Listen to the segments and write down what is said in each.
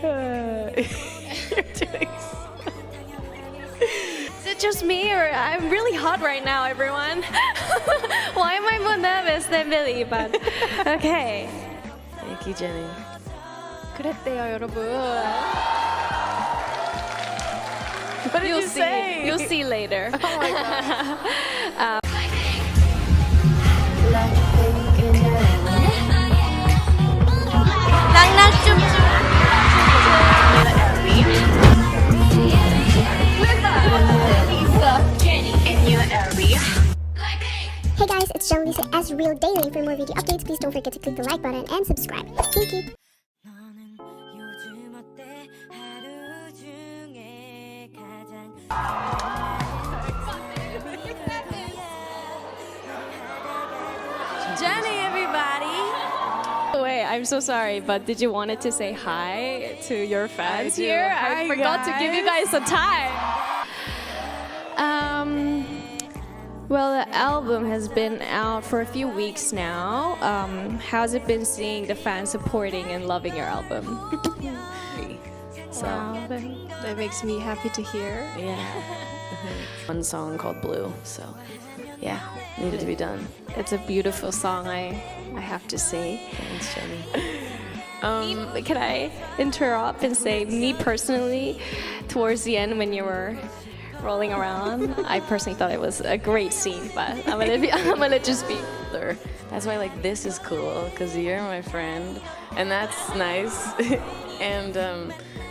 You're doing Is it just me or I'm really hot right now, everyone? Why am I more nervous than Billie? But okay. Thank you, Jennie. 그랬대요, 여러분. What did You'll you see. say? You'll see later. Oh my god. Hey guys, it's Jenlisa as Real Daily. For more video updates, please don't forget to click the like button and subscribe. Thank you. Jennie, everybody. Wait, I'm so sorry, but did you wanted to say hi to your fans here? I forgot to give you guys some time. Well, the album has been out for a few weeks now. How's it been seeing the fans supporting and loving your album? So, Wow, that makes me happy to hear. yeah. One song called Blue, so yeah, needed to be done. It's a beautiful song, I have to say. Thanks, Jennie. Can I interrupt and say, me personally, towards the end when you were rolling around, I personally thought it was a great scene, but I'm gonna just be there. That's why like this is cool because you're my friend, and that's nice. And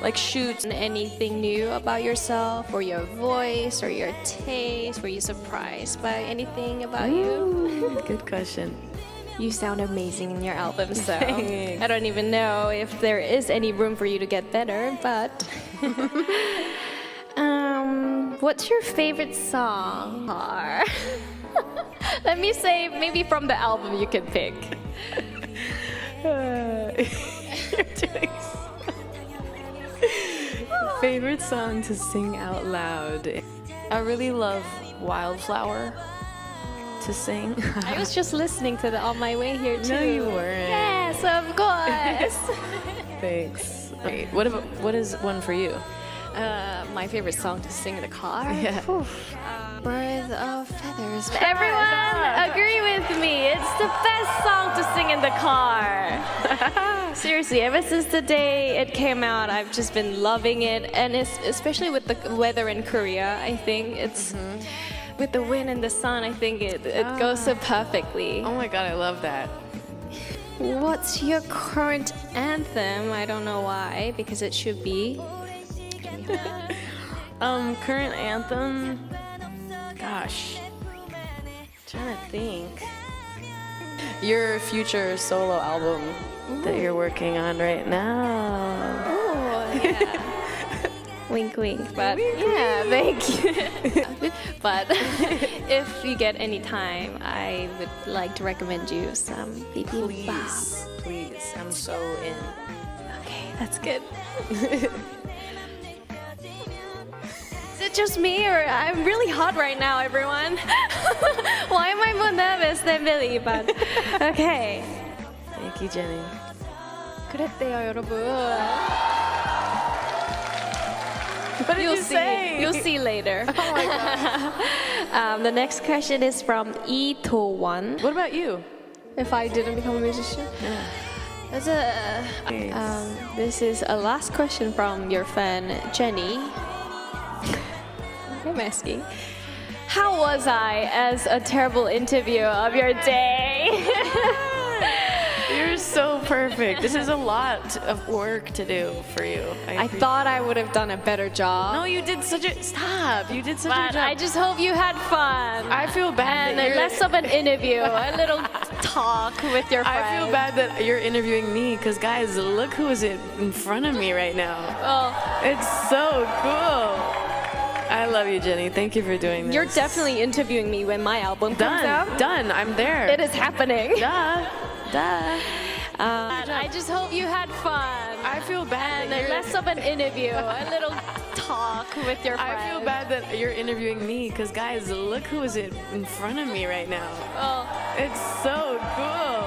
like shoots. Anything new about yourself or your voice or your taste? Were you surprised by anything about you? Good question. You sound amazing in your album, so Thanks. I don't even know if there is any room for you to get better, but what's your favorite song? Let me say, maybe from the album you can pick. You're doing favorite song to sing out loud. I really love Wildflower to sing. I was just listening to that on my way here too. No, you weren't. Yes, of course. Thanks. Wait, what is one for you? My favorite song to sing in the car? Yeah. Birth of Feathers. Everyone agree with me. It's the best song to sing in the car. Seriously, ever since the day it came out, I've just been loving it. And it's, especially with the weather in Korea, I think it's... With the wind and the sun, I think it goes so perfectly. Oh my god, I love that. What's your current anthem? I don't know why, because it should be. Current anthem. Gosh, trying to think. Your future solo album that you're working on right now. Oh, yeah. Wink, wink. But yeah, thank you. But if you get any time, I would like to recommend you some bibimbap. Please, I'm so in. Okay, that's good. Is it just me or I'm really hot right now, everyone? Why am I more nervous than Billie? But okay. Thank you, Jennie. 그랬대요, 여러분. What did You'll you see. say? You'll see later. Oh my god. The next question is from E to1. What about you? If I didn't become a musician? Yeah. That's this is a last question from your fan, Jennie. I'm asking. How was I as a terrible interview of your day? You're so perfect. This is a lot of work to do for you. I thought I would have done a better job. No, you did such a stop. You did such a But job. I just hope you had fun. I feel bad. And that you're- less of an interview, a little talk with your friends. I feel bad that you're interviewing me because guys, look who is in front of me right now. Oh, It's so cool. I love you, Jennie. Thank you for doing this. you're definitely interviewing me when my album comes out. Done. I'm there. It is happening. Duh. I just hope you had fun. I feel bad. And that you're- less of an interview, a little talk with your friends. I feel bad that you're interviewing me because guys, look who is in front of me right now. Oh, It's so cool.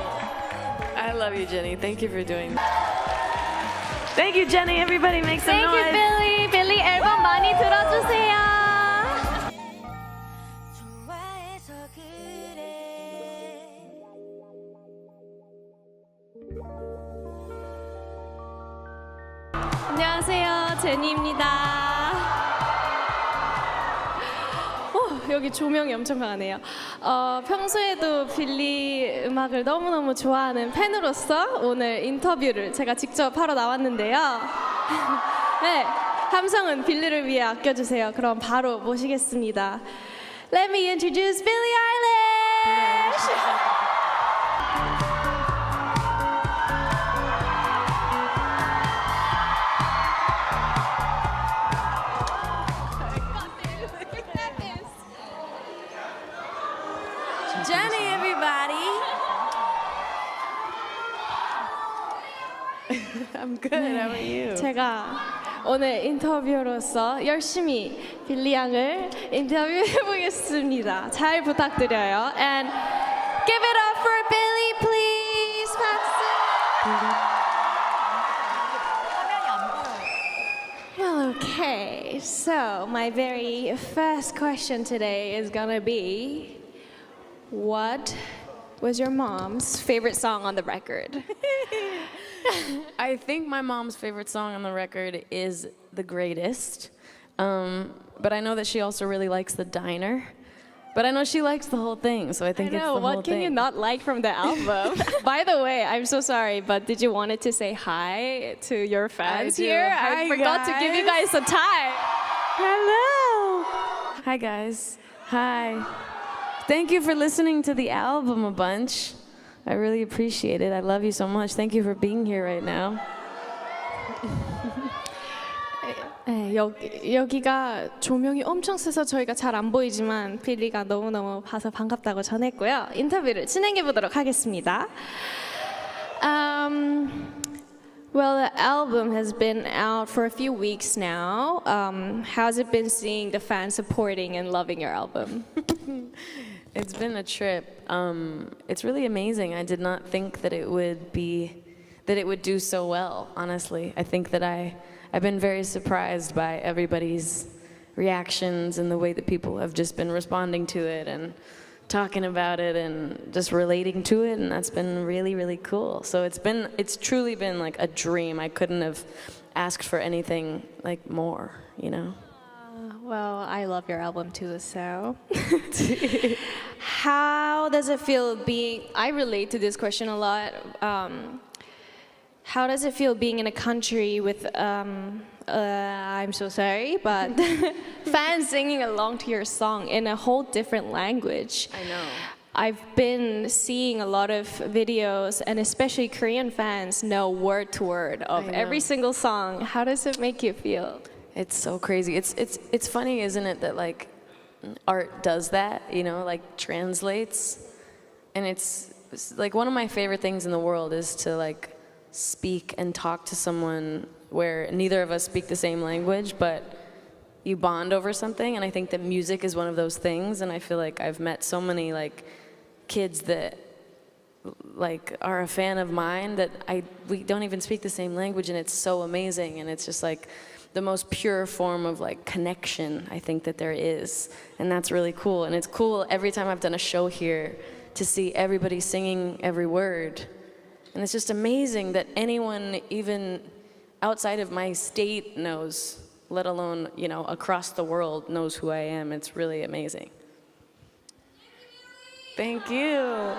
I love you, Jennie. Thank you for doing that. Thank you, Jennie. Everybody make some Thank noise. you, Billie. Billie 앨범 많이 들어주세요. 안녕하세요, 제니입니다. 여기 조명이 엄청 강하네요. 평소에도 빌리 음악을 너무너무 좋아하는 팬으로서 오늘 인터뷰를 제가 직접 하러 나왔는데요. 네, 함성은 빌리를 위해 아껴주세요. 그럼 바로 모시겠습니다. Let me introduce Billie Eilish! Jennie, everybody. I'm good. How are you? 제가 오늘 인터뷰로서 열심히 빌리 양을 인터뷰해 보겠습니다. 잘 부탁드려요. And give it up for Billie, please. 박수. Well, okay. So my very first question today is gonna be, what was your mom's favorite song on the record? I think my mom's favorite song on the record is The Greatest. But I know that she also really likes The Diner. But I know she likes the whole thing, so I think it's the whole what can thing. you not like from the album? By the way, I'm so sorry, but did you wanted to say hi to your fans I do. here? Hi, I forgot to give you guys some time. Hello. Hi, guys. Hi. Thank you for listening to the album a bunch. I really appreciate it. I love you so much. Thank you for being here right now. 네, 여기가 조명이 엄청 세서 저희가 잘 안 보이지만 빌리가 너무너무 봐서 반갑다고 전했고요. 인터뷰를 진행해 보도록 하겠습니다. Well, the album has been out for a few weeks now. How's it been seeing the fans supporting and loving your album? It's been a trip. It's really amazing. I did not think that it would do so well, honestly. I think that I've been very surprised by everybody's reactions and the way that people have just been responding to it and talking about it and just relating to it, and that's been really, really cool. So it's truly been like a dream. I couldn't have asked for anything like more, you know? Well, I love your album too, so. How does it feel being, I relate to this question a lot. How does it feel being in a country with, I'm so sorry, but fans singing along to your song in a whole different language? I know. I've been seeing a lot of videos, and especially Korean fans know word to word of every single song. How does it make you feel? It's so crazy. It's funny, isn't it, that like art does that, you know, like translates. And it's like one of my favorite things in the world is to like speak and talk to someone where neither of us speak the same language, but you bond over something. And I think that music is one of those things. And I feel like I've met so many like kids that like are a fan of mine that we don't even speak the same language, and it's so amazing. And it's just like the most pure form of like connection I think that there is, and that's really cool. And it's cool every time I've done a show here to see everybody singing every word, and it's just amazing that anyone even outside of my state knows, let alone, you know, across the world knows who I am. It's really amazing. Thank you.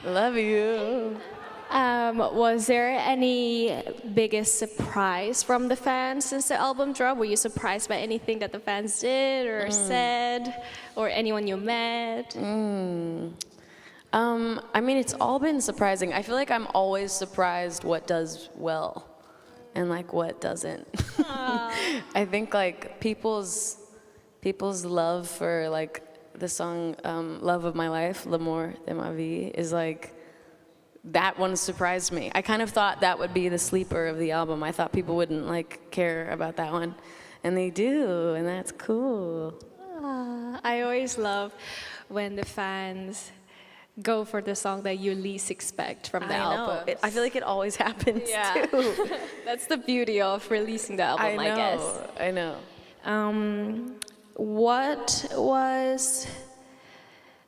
Love you. Was there any biggest surprise from the fans since the album dropped? Were you surprised by anything that the fans did or said, or anyone you met? I mean, it's all been surprising. I feel like I'm always surprised what does well and like what doesn't. I think like people's love for like the song Love of My Life, L'amour de ma vie, is like, that one surprised me. I kind of thought that would be the sleeper of the album. I thought people wouldn't like care about that one, and they do, and that's cool. I always love when the fans go for the song that you least expect from the album. I feel like it always happens too. That's the beauty of releasing the album, I guess. I know. What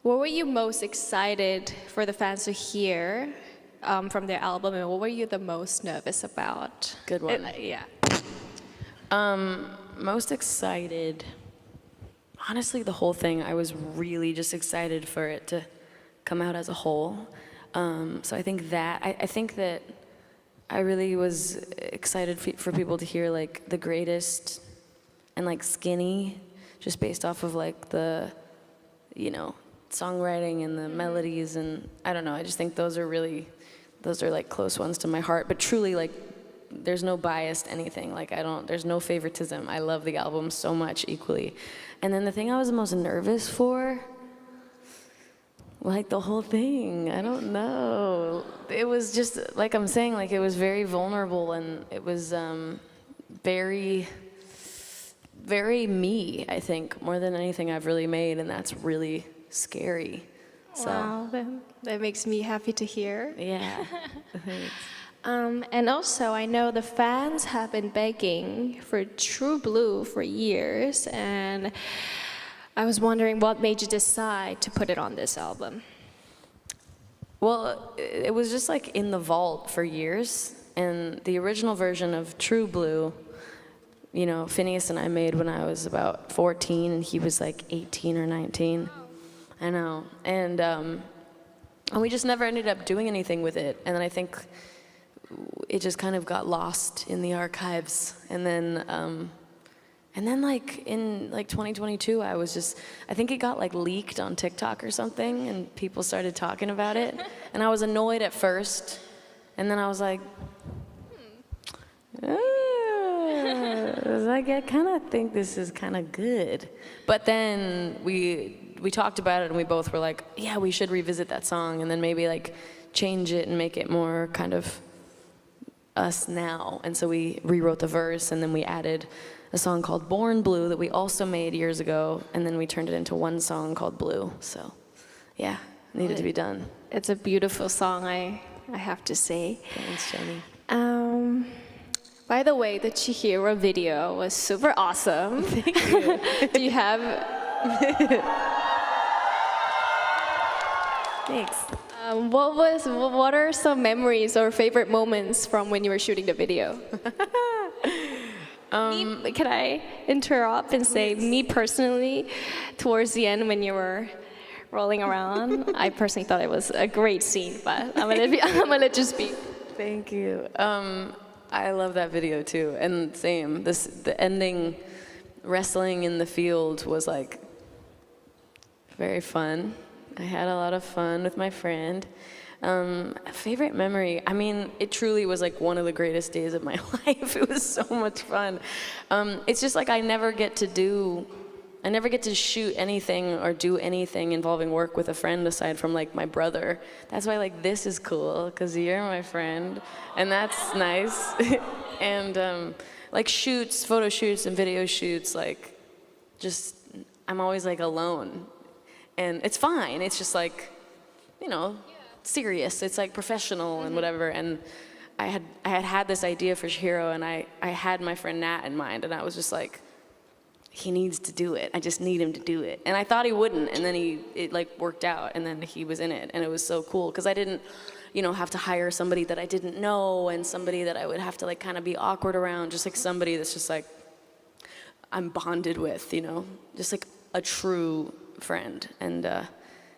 were you most excited for the fans to hear from their album, and what were you the most nervous about? Good one. Yeah. Most excited. Honestly, the whole thing, I was really just excited for it to come out as a whole. So I think that, I think that I really was excited for people to hear like the greatest and like Skinny, just based off of like the, you know, songwriting and the melodies, and I don't know, I just think those are like close ones to my heart. But truly, like, there's no bias to anything. Like, there's no favoritism. I love the album so much equally. And then the thing I was the most nervous for, like the whole thing, I don't know. It was just, like I'm saying, like it was very vulnerable, and it was very, very me, I think, more than anything I've really made, and that's really scary. So. Wow, that makes me happy to hear. Yeah. Thanks. And also, I know the fans have been begging for True Blue for years, and I was wondering what made you decide to put it on this album? Well, it was just like in the vault for years, and the original version of True Blue, you know, Phineas and I made when I was about 14, and he was like 18 or 19. I know. And we just never ended up doing anything with it. And then I think it just kind of got lost in the archives. And then like in like 2022, I think it got like leaked on TikTok or something, and people started talking about it. And I was annoyed at first, and then I was like, I kind of think this is kind of good. But then we talked about it, and we both were like, yeah, we should revisit that song, and then maybe like change it and make it more kind of us now. And so we rewrote the verse, and then we added a song called Born Blue that we also made years ago, and then we turned it into one song called Blue. So yeah, it needed to be done. It's a beautiful song, I have to say. Thanks, Jennie. By the way, the Chihiro video was super awesome. Thank you. Do you have... Thanks. What are some memories or favorite moments from when you were shooting the video? Can I interrupt and say, me personally, towards the end when you were rolling around, I personally thought it was a great scene, but I'm gonna let you speak. Thank you. I love that video too, and same. The ending, wrestling in the field was like very fun. I had a lot of fun with my friend. Favorite memory, I mean, it truly was like one of the greatest days of my life. It was so much fun. It's just like I never get to shoot anything or do anything involving work with a friend aside from like my brother. That's why like this is cool, because you're my friend, and that's nice. And like shoots, photo shoots and video shoots, like just, I'm always like alone. And it's fine, it's just like, you know, serious, it's like professional and whatever. And I had this idea for Chihiro, and I had my friend Nat in mind, and I was just like, he needs to do it. I just need him to do it. And I thought he wouldn't, and then it like worked out, and then he was in it, and it was so cool because I didn't, you know, have to hire somebody that I didn't know and somebody that I would have to like kind of be awkward around, just like somebody that's just like I'm bonded with, you know, just like a true friend. And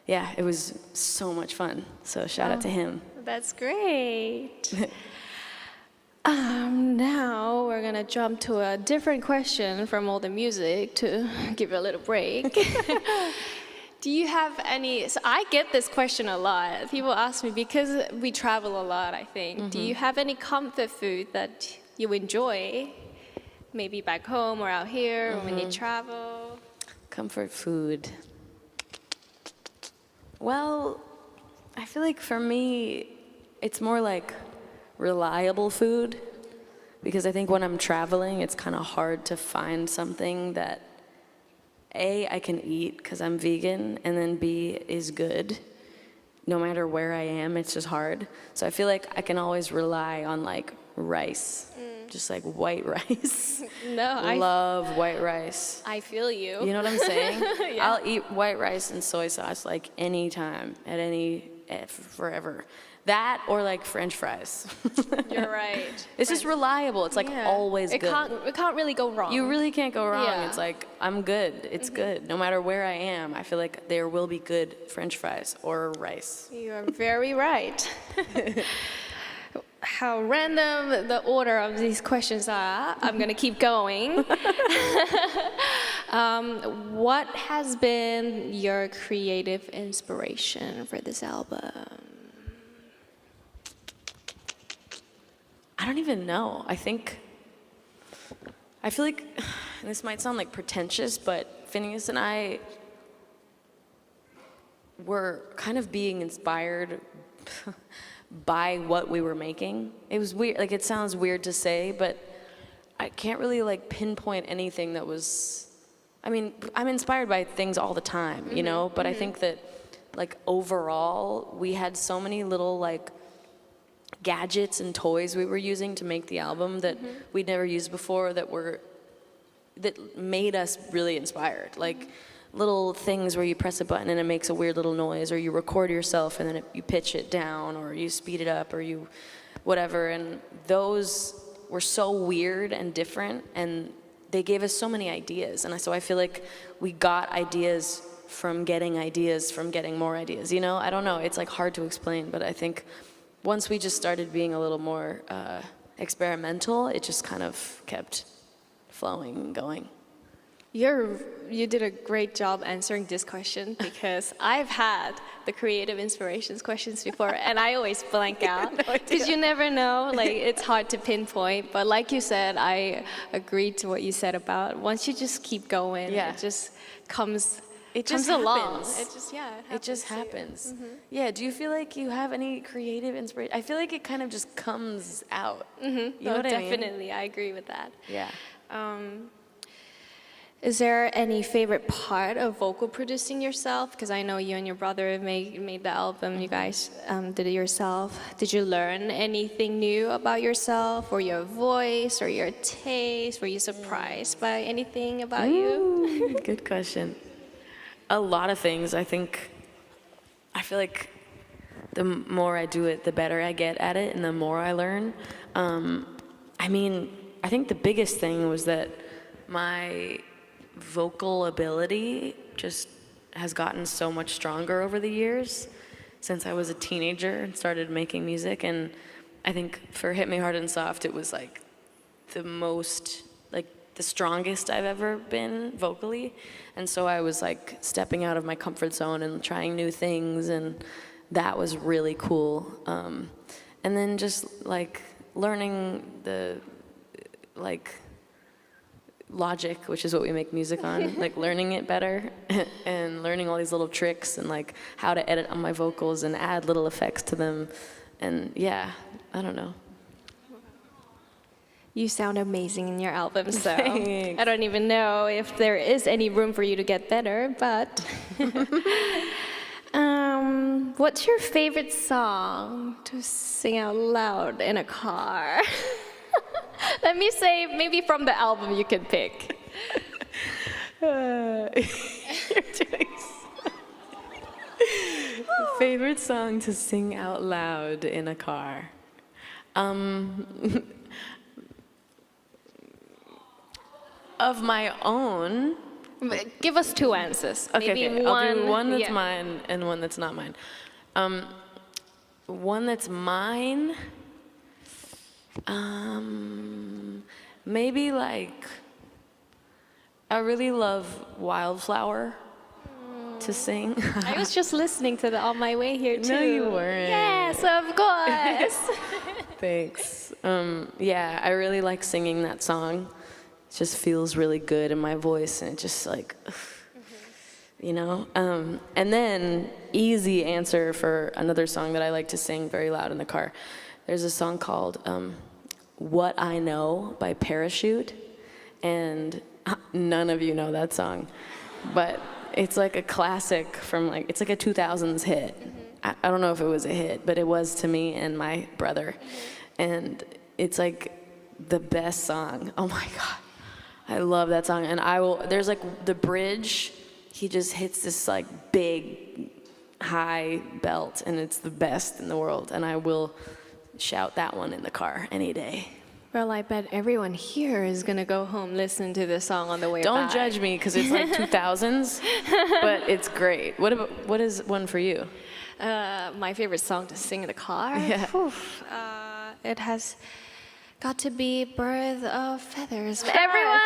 yeah, it was so much fun. So shout out to him. That's great. Now we're gonna jump to a different question from all the music to give you a little break. Do you have any, so I get this question a lot. People ask me, because we travel a lot, I think. Do you have any comfort food that you enjoy? Maybe back home or out here or when you travel? Comfort food. Well, I feel like for me, it's more like reliable food, because I think when I'm traveling, it's kind of hard to find something that A, I can eat because I'm vegan, and then B, is good. no matter where I am, it's just hard. So I feel like I can always rely on like rice, just like white rice. No, Love white rice. I feel you. You know what I'm saying? Yeah. I'll eat white rice and soy sauce like anytime, forever. That or like French fries. You're right. It's just reliable. It's like Yeah. always It good. It can't really go wrong. You really can't go wrong. Yeah. It's like, I'm good. It's good. No matter where I am, I feel like there will be good French fries or rice. You are very right. How random the order of these questions are. I'm going to keep going. What has been your creative inspiration for this album? I don't even know. I feel like, this might sound like pretentious, but Phineas and I were kind of being inspired by what we were making. It was weird, like it sounds weird to say, but I can't really like pinpoint anything that was, I mean, I'm inspired by things all the time, you know, but I think that like overall, we had so many little like gadgets and toys we were using to make the album that we'd never used before that made us really inspired. Like little things where you press a button and it makes a weird little noise, or you record yourself and then you pitch it down, or you speed it up, or you whatever. And those were so weird and different, and they gave us so many ideas. And so I feel like we got ideas from getting more ideas, you know? I don't know, it's like hard to explain, but I think once we just started being a little more experimental, it just kind of kept flowing and going. You did a great job answering this question, because I've had the creative inspirations questions before and I always blank out because you never know, like it's hard to pinpoint. But like you said, I agreed to what you said about once you just keep going, it just comes. It just along. happens. It just happens. Yeah. Do you feel like you have any creative inspiration? I feel like it kind of just comes out. You know what I mean? Definitely, I agree with that. Yeah. Is there any favorite part of vocal producing yourself? Because I know you and your brother made the album. You guys did it yourself. Did you learn anything new about yourself, or your voice, or your taste? Were you surprised by anything about you? Good question. A lot of things. I feel like the more I do it, the better I get at it, and the more I learn. I mean, I think the biggest thing was that my vocal ability just has gotten so much stronger over the years since I was a teenager and started making music. And I think for Hit Me Hard and Soft, it was like the strongest I've ever been vocally. And so I was like stepping out of my comfort zone and trying new things, and that was really cool. And then just like learning the Logic, which is what we make music on, like learning it better and learning all these little tricks and like how to edit on my vocals and add little effects to them. And yeah, I don't know. You sound amazing in your album, so Thanks. I don't even know if there is any room for you to get better, but what's your favorite song to sing out loud in a car? Let me say, maybe from the album you can pick. You're doing favorite song to sing out loud in a car. Of my own. Give us two answers. Okay, maybe I'll do one that's yeah. mine and one that's not mine. One that's mine. Maybe like, I really love Wildflower to sing. I was just listening to that on my way here too. No, you weren't. Yes, of course. Thanks. Yeah, I really like singing that song. It just feels really good in my voice, and it just like, you know? And then, easy answer for another song that I like to sing very loud in the car. There's a song called What I Know by Parachute, and none of you know that song, but it's like a classic from like, it's like a 2000s hit, I don't know if it was a hit, but it was to me and my brother. And it's like the best song. Oh my God. I love that song. And there's like the bridge, he just hits this like big high belt, and it's the best in the world. And I will shout that one in the car any day. Well, I bet everyone here is gonna go home listening to this song on the way Don't back. judge me, because it's like 2000s, but it's great. What is one for you? My favorite song to sing in the car? Yeah. It has got to be Birth of Feathers. Everyone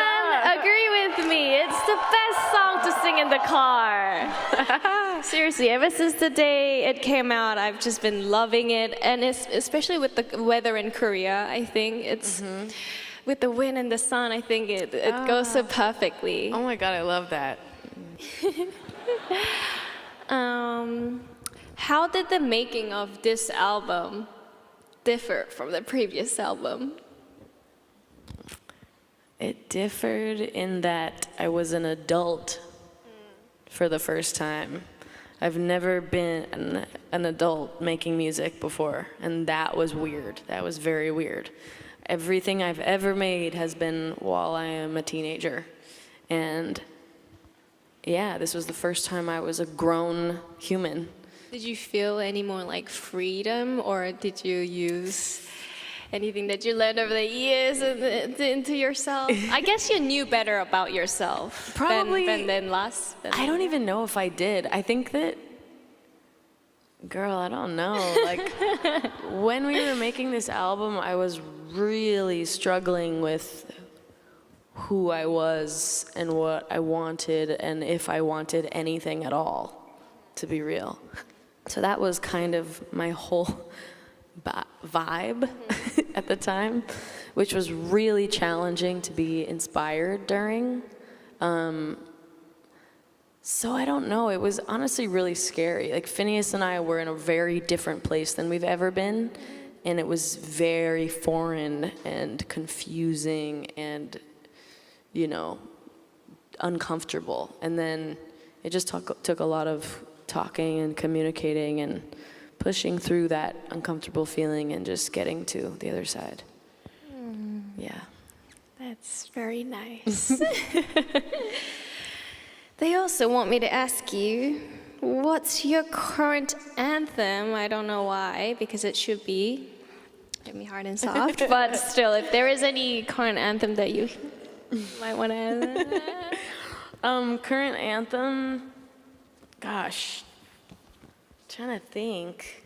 agree with me. It's the best song to sing in the car. Seriously, ever since the day it came out, I've just been loving it. And it's, especially with the weather in Korea, I think it's, with the wind and the sun, I think it goes so perfectly. Oh my God, I love that. How did the making of this album differ from the previous album? It differed in that I was an adult for the first time. I've never been an adult making music before, and that was weird. That was very weird. Everything I've ever made has been while I am a teenager. And yeah, this was the first time I was a grown human. Did you feel any more like freedom, or did you use anything that you learned over the years into yourself? I guess you knew better about yourself Probably. than last. I don't even know if I did. I think that, girl, I don't know. Like, when we were making this album, I was really struggling with who I was and what I wanted, and if I wanted anything at all, to be real. So that was kind of my whole vibe at the time, which was really challenging to be inspired during. So I don't know, it was honestly really scary. Like, Phineas and I were in a very different place than we've ever been, and it was very foreign and confusing and, you know, uncomfortable. And then it just took a lot of talking and communicating and pushing through that uncomfortable feeling and just getting to the other side. Yeah. That's very nice. They also want me to ask you, what's your current anthem? I don't know why, because it should be Hit Me Hard and Soft, but still, if there is any current anthem that you might want to add. Current anthem, gosh, trying to think.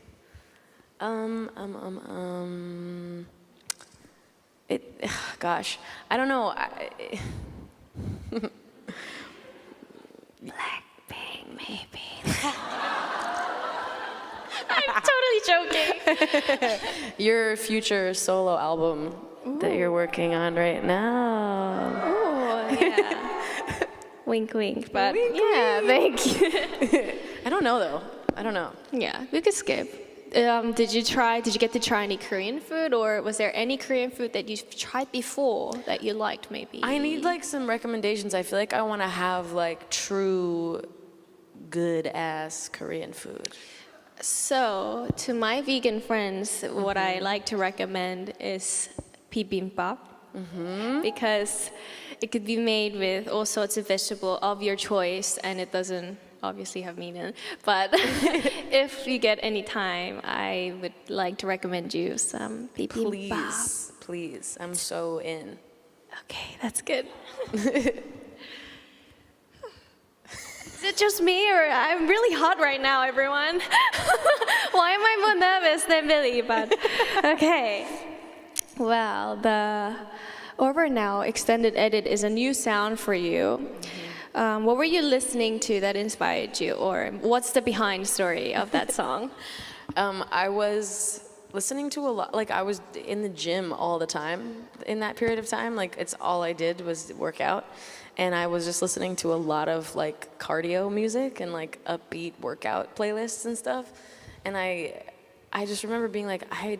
Gosh, I don't know. Blackpink, maybe. I'm totally joking. Your future solo album that you're working on right now. Oh, yeah. Wink, wink, but Wink, yeah, wink. thank you. I don't know, though. I don't know. Yeah, we could skip. Did you get to try any Korean food, or was there any Korean food that you've tried before that you liked, maybe? I need, like, some recommendations. I feel like I want to have, like, true good-ass Korean food. So, to my vegan friends, what I like to recommend is bibimbap, because it could be made with all sorts of vegetable of your choice, and it doesn't obviously have meat in it. But if you get any time, I would like to recommend you some bibimbap. Please. I'm so in. Okay, that's good. Is it just me, or I'm really hot right now, everyone? Why am I more nervous than Billie? But okay. Well, the Over Now extended edit is a new sound for you. What were you listening to that inspired you, or what's the behind story of that song? I was listening to a lot, like, I was in the gym all the time in that period of time. Like, it's all I did was work out. And I was just listening to a lot of, like, cardio music and, like, upbeat workout playlists and stuff. And I just remember being like, I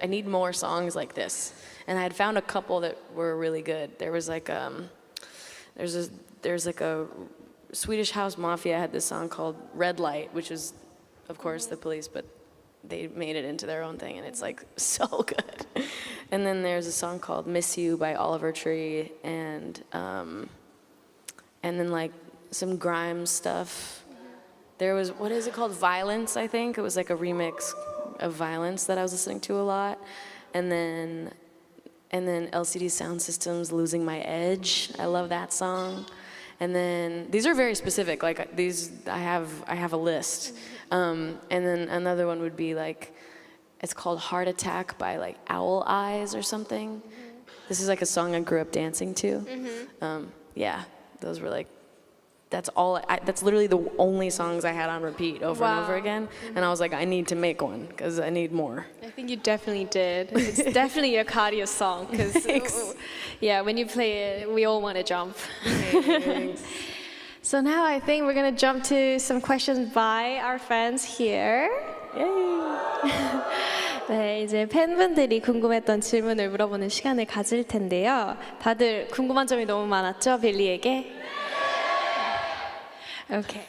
need more songs like this. And I had found a couple that were really good. There was like, there's like a Swedish House Mafia had this song called Red Light, which was of course, the Police, but they made it into their own thing, and it's like so good. And then there's a song called "Miss You" by Oliver Tree, and then like some grime stuff. There was, what is it called? Violence, I think. It was like a remix of Violence that I was listening to a lot, and then LCD Sound System's "Losing My Edge." I love that song. And then these are very specific. Like these, I have a list. And then another one would be like, it's called "Heart Attack" by like Owl Eyes or something. This is like a song I grew up dancing to. Yeah, those were like, that's literally the only songs I had on repeat over and over again. And I was like, I need to make one because I need more. I think you definitely did. It's definitely a cardio song because, yeah, when you play it, we all want to jump. So now I think we're going to jump to some questions by our fans here. 네, 이제 팬분들이 궁금했던 질문을 물어보는 시간을 가질 텐데요. 다들 궁금한 점이 너무 많았죠, 빌리에게? Okay.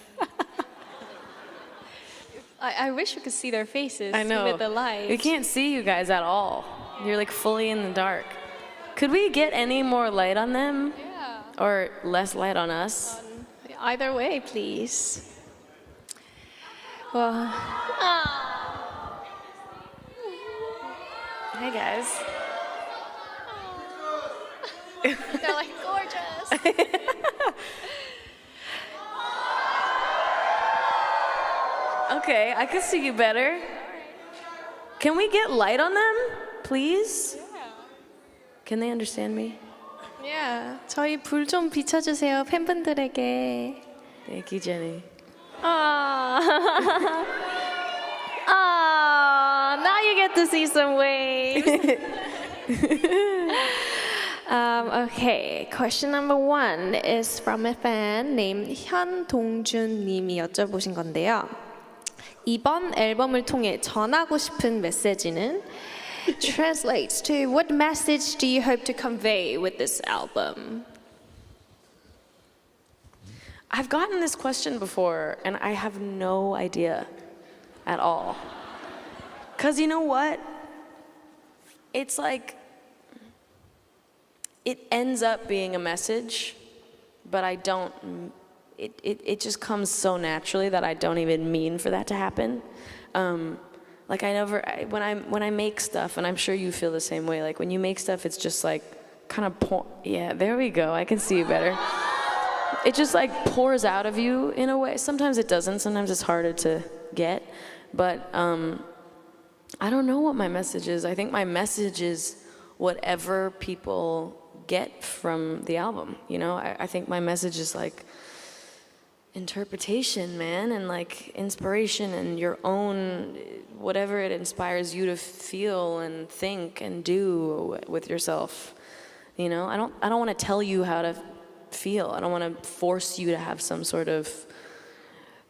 I wish we could see their faces I know. with the light. We can't see you guys at all. You're like fully in the dark. Could we get any more light on them? Yeah. Or less light on us? Either way, please. Well, Hey guys. they're like gorgeous. Okay, I can see you better. Can we get light on them, please? Can they understand me? Yeah, 저희 불 좀 비춰주세요 팬분들에게. Thank you, Jennie. Ah, now you get to see some waves. Okay, question number 1 is from a fan named 현동준 님이 여쭤보신 건데요. 이번 앨범을 통해 전하고 싶은 메시지는 translates to what message do you hope to convey with this album? I've gotten this question before, and I have no idea at all. Because you know what? It's like, it ends up being a message, but I don't, it just comes so naturally that I don't even mean for that to happen. Like when I make stuff, and I'm sure you feel the same way, like when you make stuff, it's just like kind of, yeah, there we go, I can see you better. It just like pours out of you in a way. Sometimes it doesn't, sometimes it's harder to get, but I don't know what my message is. I think my message is whatever people get from the album, you know? I think my message is like interpretation, man, and like inspiration and your own, whatever it inspires you to feel and think and do with yourself. You know, I don't want to tell you how to feel. I don't want to force you to have some sort of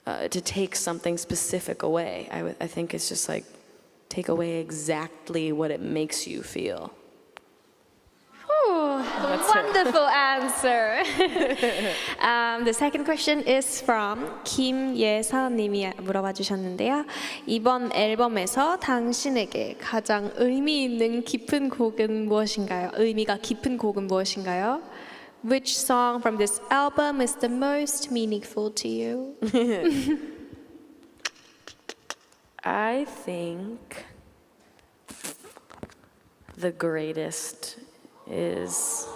to take something specific away. I think it's just like take away exactly what it makes you feel. Wonderful answer. The second question is from 김예서님이 물어봐 주셨는데요. 이번 앨범에서 당신에게 가장 의미 있는 깊은 곡은 무엇인가요? 의미가 깊은 곡은 무엇인가요? Which song from this album is the most meaningful to you? I think the greatest is,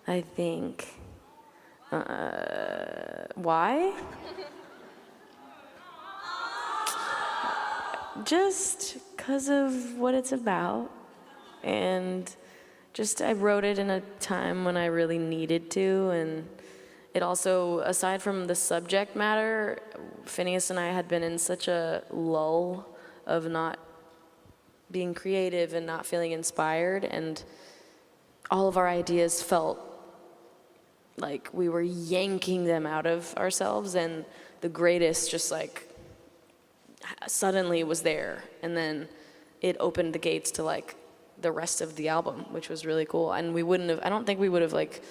I think, why? Just because of what it's about, and just I wrote it in a time when I really needed to, and it also, aside from the subject matter, Phineas and I had been in such a lull of not being creative and not feeling inspired, and all of our ideas felt like we were yanking them out of ourselves, and the greatest just like suddenly was there, and then it opened the gates to like the rest of the album, which was really cool. And I don't think we would have like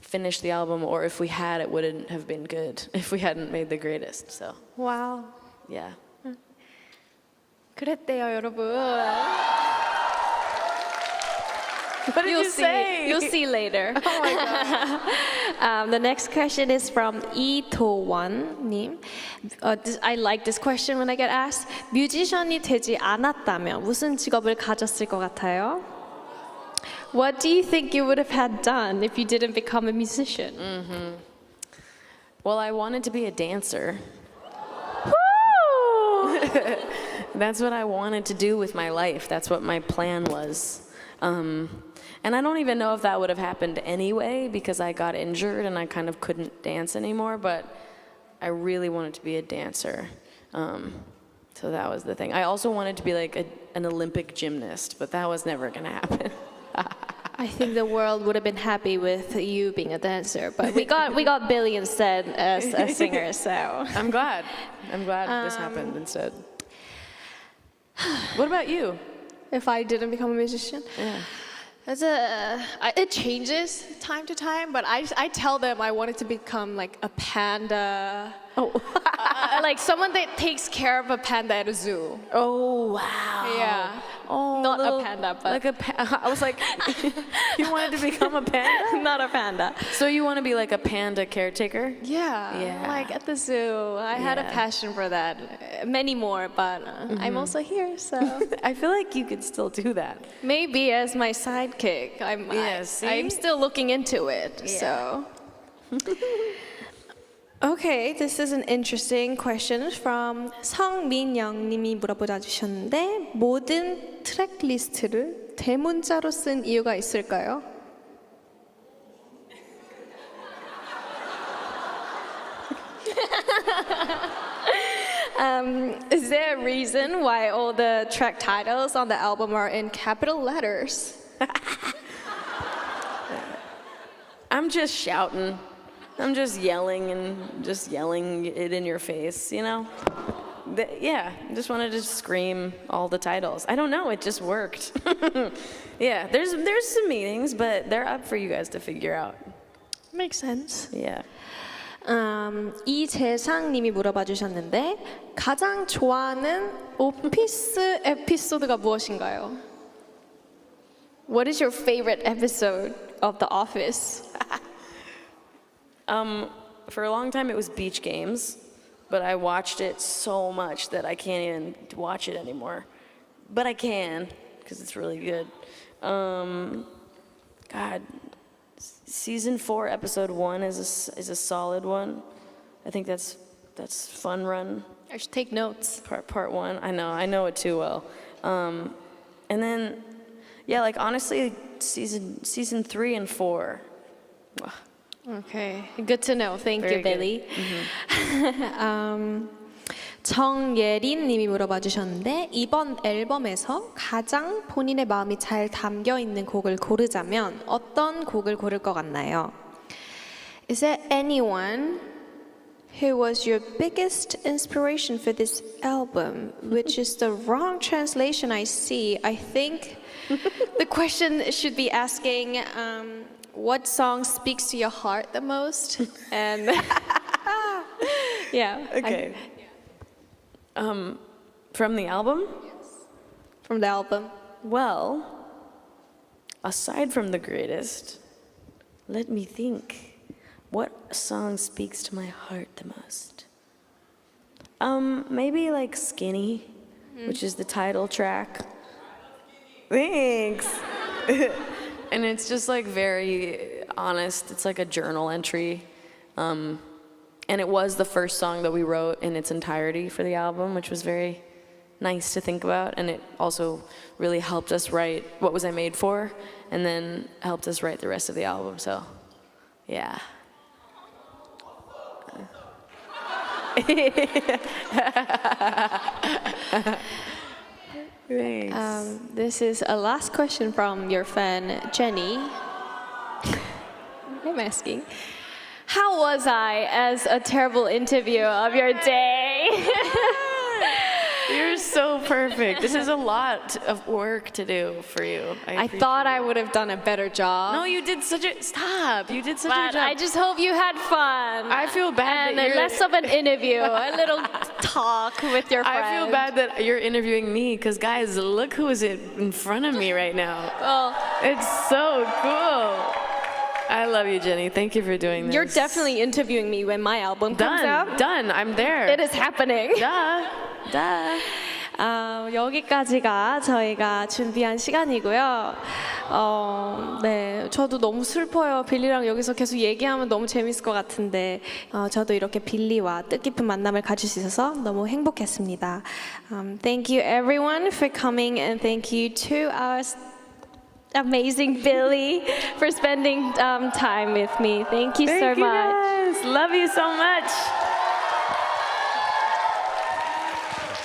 finished the album, or if we had, it wouldn't have been good if we hadn't made the greatest. So Wow. Yeah. 그랬대요, 여러분. What did you say? You'll see later. Oh my god. The next question is from 이도원님. I like this question when I get asked. 뮤지션이 되지 않았다면 무슨 직업을 가졌을 것 같아요? What do you think you would have had done if you didn't become a musician? Well, I wanted to be a dancer. Woo! That's what I wanted to do with my life. That's what my plan was. And I don't even know if that would have happened anyway because I got injured and I kind of couldn't dance anymore, but I really wanted to be a dancer. So that was the thing. I also wanted to be like an Olympic gymnast, but that was never going to happen. I think the world would have been happy with you being a dancer, but we got Billie instead as a singer, so. I'm glad this happened instead. What about you? If I didn't become a musician? Yeah. It changes time to time, but I tell them I wanted to become like a panda. Oh. Like someone that takes care of a panda at a zoo. Oh, wow. Yeah. Oh, Not a panda, but... Like I was like, you wanted to become a panda? Not a panda. So you want to be like a panda caretaker? Yeah. Yeah. Like at the zoo. I had a Yeah. passion for that. Many more, but I'm also here, so... I feel like you could still do that. Maybe as my sidekick. See? I'm still looking into it, Yeah. so... Okay, this is an interesting question from 성민영님이 물어보자 주셨는데 모든 트랙 리스트를 대문자로 쓴 이유가 있을까요? Is there a reason why all the track titles on the album are in capital letters? I'm just shouting. I'm just yelling it in your face, you know? Yeah, I just wanted to scream all the titles. I don't know, it just worked. Yeah, there's some meanings, but they're up for you guys to figure out. Makes sense. Yeah. 이재상님이 물어봐 주셨는데 가장 좋아하는 오피스 에피소드가 무엇인가요? What is your favorite episode of The Office? For a long time it was Beach Games, but I watched it so much that I can't even watch it anymore. But I can, because it's really good. God, season 4, episode 1 is a solid one. I think that's Fun Run. I should take notes. Part 1. I know it too well. And then, yeah, like honestly, season 3 and 4. Okay, good to know. Thank Very you, Billie. 정예린 님이 물어봐 주셨는데 이번 앨범에서 가장 본인의 마음이 잘 담겨 있는 곡을 고르자면 어떤 곡을 고를 것 같나요? Is there anyone who was your biggest inspiration for this album? Which is the wrong translation I see. I think the question should be asking what song speaks to your heart the most? And yeah. Okay. From the album? From the album. Well, aside from the greatest, let me think. What song speaks to my heart the most? Maybe like Skinny, which is the title track. Thanks. And it's just like very honest. It's like a journal entry. And it was the first song that we wrote in its entirety for the album, which was very nice to think about. And it also really helped us write What Was I Made For? And then helped us write the rest of the album. So, yeah. Thanks. This is a last question from your fan, Jennie. I'm asking, how was I as a terrible interviewer of your day? You're so perfect. This is a lot of work to do for you. I thought I would have done a better job. No, you did such a stop. You did such a But good job. I just hope you had fun. I feel bad and that you're less of an interview, a little talk with your friend. I feel bad that you're interviewing me because guys, look who is in front of me right now. Well, It's so cool. I love you, Jennie. Thank you for doing this. you're definitely interviewing me when my album comes out. Done. I'm there. It is happening. Duh. 여기까지가 저희가 준비한 시간이고요. 네, 저도 너무 슬퍼요. 빌리랑 여기서 계속 얘기하면 너무 재밌을 것 같은데 저도 이렇게 빌리와 뜻깊은 만남을 가질 수 있어서 너무 행복했습니다. Thank you everyone for coming and thank you to our amazing Billie for spending time with me. Thank you so much. Guys. Love you so much.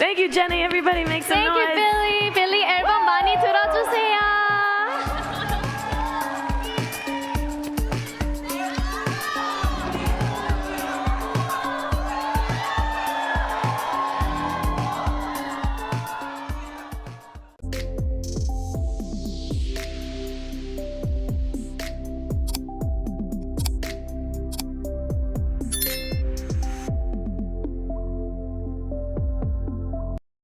Thank you, Jennie. Everybody make some Thank noise. you, Billie. Billie 앨범 많이 들어.